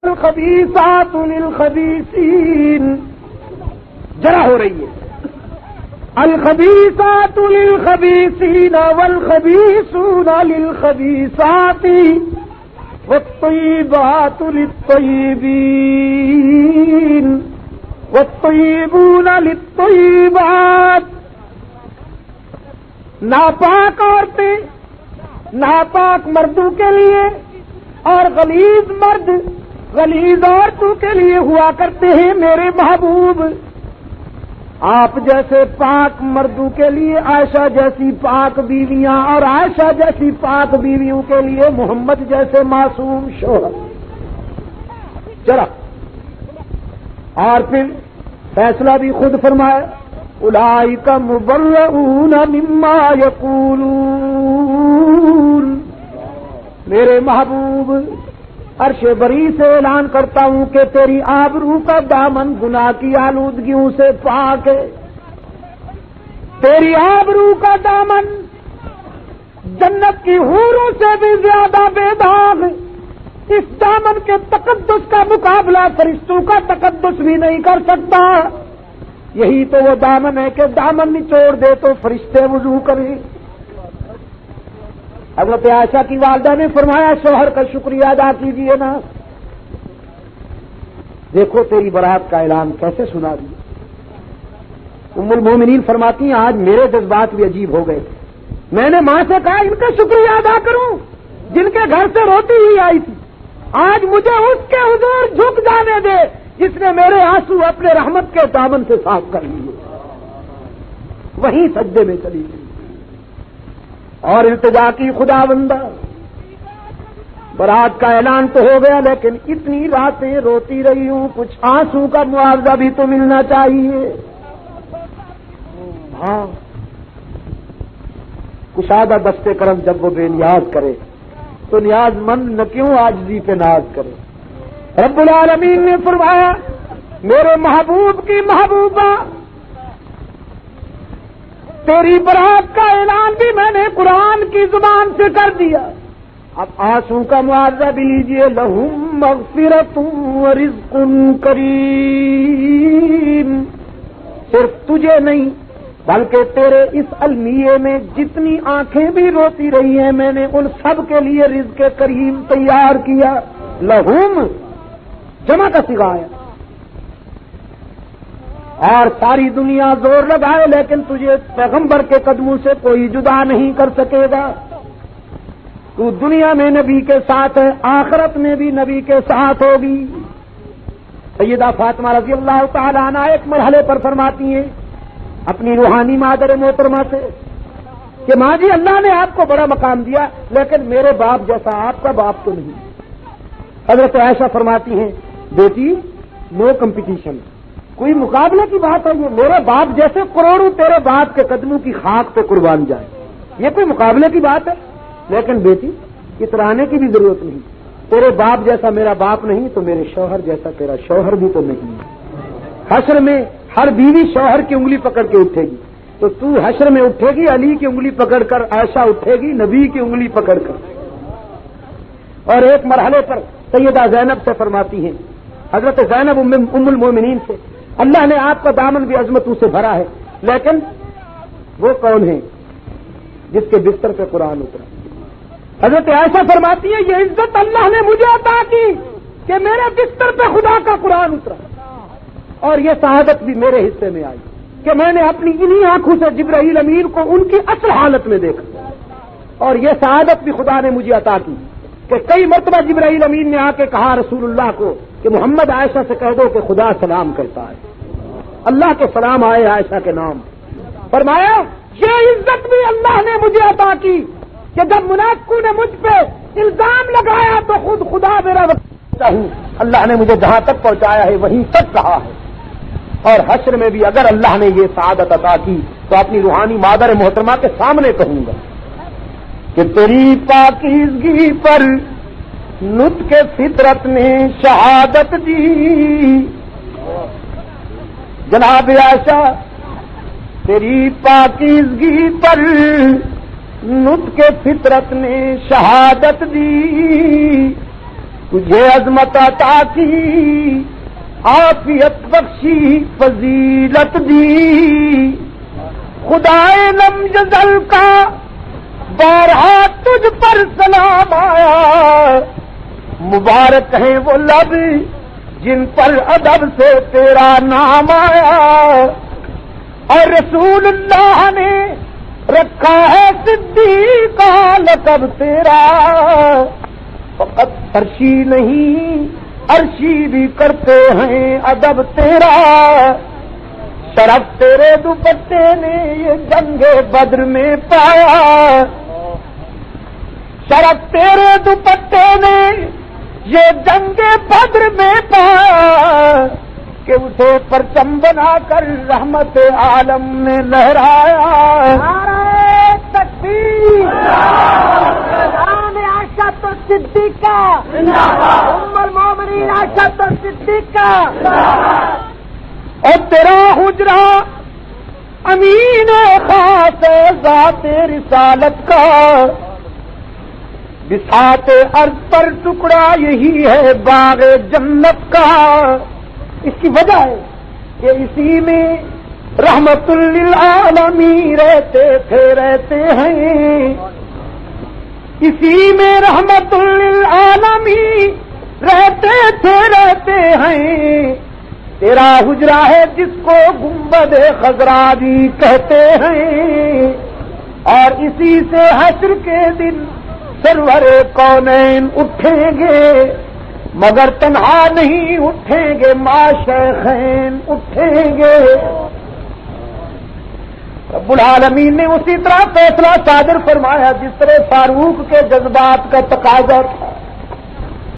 الخبیثات للخبیثین جرا ہو رہی ہے. الخبیثات للخبیثین والخبیثون للخبیثات والطیبات للطیبین والطیبون للطیبات. ناپاک عورتیں ناپاک مردوں کے لیے اور غلیظ مرد غلیظ عورتوں کے لیے ہوا کرتے ہیں. میرے محبوب آپ جیسے پاک مردوں کے لیے عائشہ جیسی پاک بیویاں اور عائشہ جیسی پاک بیویوں کے لیے محمد جیسے معصوم شوہر. چلا اور پھر فیصلہ بھی خود فرمایا اولئک مبرؤون مما یقولون. میرے محبوب عرش بری سے اعلان کرتا ہوں کہ تیری آبرو کا دامن گناہ کی آلودگیوں سے پاک ہے. تیری آبرو کا دامن جنت کی حوروں سے بھی زیادہ بے داغ. اس دامن کے تقدس کا مقابلہ فرشتوں کا تقدس بھی نہیں کر سکتا. یہی تو وہ دامن ہے کہ دامن نچوڑ دے تو فرشتے وضو کریں. حضرت عائشہ کی والدہ نے فرمایا شوہر کا شکریہ ادا کیجیے نا. دیکھو تیری برات کا اعلان کیسے سنا دیا. ام المومنین فرماتی ہیں آج میرے جذبات بھی عجیب ہو گئے. میں نے ماں سے کہا ان کا شکریہ ادا کروں جن کے گھر سے روتی ہوئی آئی تھی. آج مجھے اس کے حضور جھک جانے دے جس نے میرے آنسو اپنے رحمت کے دامن سے صاف کر لیے. وہیں سجدے میں چلی گئی اور التجا کی خدا بندہ. برات کا اعلان تو ہو گیا لیکن اتنی راتیں روتی رہی ہوں کچھ آنسو کا معاوضہ بھی تو ملنا چاہیے. ہاں کشادہ دستے کرم جب وہ بے نیاز کرے تو نیاز مند نہ کیوں عاجزی پہ ناز کرے. رب العالمین نے فرمایا میرے محبوب کی محبوبہ تیری برات کا اعلان بھی میں نے قرآن کی زبان سے کر دیا. اب آنسو کا معاوضہ بھی لیجیے. لہم مغفرۃ ورزق کریم. صرف تجھے نہیں بلکہ تیرے اس المیے میں جتنی آنکھیں بھی روتی رہی ہیں میں نے ان سب کے لیے رزق کریم تیار کیا. لہم جمع کا صیغہ ہے اور ساری دنیا زور لگائے لیکن تجھے پیغمبر کے قدموں سے کوئی جدا نہیں کر سکے گا. تو دنیا میں نبی کے ساتھ ہے آخرت میں بھی نبی کے ساتھ ہوگی. سیدہ فاطمہ رضی اللہ تعالی عنہ ایک مرحلے پر فرماتی ہیں اپنی روحانی مادر محترمہ سے کہ ماں جی اللہ نے آپ کو بڑا مقام دیا لیکن میرے باپ جیسا آپ کا باپ تو نہیں. حضرت عائشہ فرماتی ہیں بیٹی نو کمپٹیشن. کوئی مقابلے کی بات ہے یہ میرے باپ جیسے کروڑوں تیرے باپ کے قدموں کی خاک پہ قربان جائے یہ کوئی مقابلے کی بات ہے. لیکن بیٹی اترانے کی بھی ضرورت نہیں. تیرے باپ جیسا میرا باپ نہیں تو میرے شوہر جیسا تیرا شوہر بھی تو نہیں. حشر میں ہر بیوی شوہر کی انگلی پکڑ کے اٹھے گی تو تو حشر میں اٹھے گی علی کی انگلی پکڑ کر. عائشہ اٹھے گی نبی کی انگلی پکڑ کر. اور ایک مرحلے پر سیدہ زینب سے فرماتی ہیں حضرت زینب ام المومنین سے اللہ نے آپ کا دامن بھی عظمتوں سے بھرا ہے لیکن وہ کون ہے جس کے بستر پہ قرآن اترا. حضرت عائشہ فرماتی ہے یہ عزت اللہ نے مجھے عطا کی کہ میرے بستر پہ خدا کا قرآن اترا اور یہ سعادت بھی میرے حصے میں آئی کہ میں نے اپنی انہی آنکھوں سے جبرائیل امین کو ان کی اصل حالت میں دیکھا. اور یہ سعادت بھی خدا نے مجھے عطا کی کہ کئی مرتبہ جبرائیل امین نے آ کے کہا رسول اللہ کو کہ محمد عائشہ سے کہہ دو کہ خدا سلام کرتا ہے. اللہ کے سلام آئے عائشہ کے نام. فرمایا یہ عزت بھی اللہ نے مجھے عطا کی کہ جب منافقوں نے مجھ پہ الزام لگایا تو خود خدا میرا وکیل ہوں. اللہ نے مجھے جہاں تک پہنچایا ہے وہیں تک رہا ہے. اور حشر میں بھی اگر اللہ نے یہ سعادت عطا کی تو اپنی روحانی مادر محترمہ کے سامنے کہوں گا کہ تیری پاکیزگی پر نطق فطرت نے شہادت دی. جناب عائشہ تیری پاکیزگی پر نطق فطرت نے شہادت دی. تجھے عظمت عطا کی، عافیت بخشی، فضیلت دی، خدائے لم یزل کا بارہا تجھ پر سلام آیا، مبارک ہیں وہ لب جن پر ادب سے تیرا نام آیا، اور رسول اللہ نے رکھا ہے صدیق کا لقب تیرا، فقط عرشی نہیں عرشی بھی کرتے ہیں ادب تیرا، شرف تیرے دوپٹے نے یہ جنگ بدر میں پایا، شرف تیرے دوپٹے نے یہ جنگ بدر میں پایا، کہ اسے پرچم بنا کر رحمت عالم نے لہرایا۔ نعرہ تکبیر، نام عائشہ الصدیقہ، ام المومنین عائشہ الصدیقہ، اور تیرا حجرہ امین خاص ذات رسالت کا، بساط ارض پر ٹکڑا یہی ہے باغ جنت کا، اس کی وجہ ہے کہ اسی میں رحمت للعالمین رہتے ہیں، اسی میں رحمت للعالمین رہتے ہیں، تیرا حجرہ ہے جس کو گنبد خضرا بھی کہتے ہیں، اور اسی سے حشر کے دن سرور کونین اٹھیں گے، مگر تنہا نہیں اٹھیں گے، ماشیخین اٹھیں گے۔ رب العالمین نے اسی طرح فیصلہ صادر فرمایا جس طرح فاروق کے جذبات کا تقاضا تھا،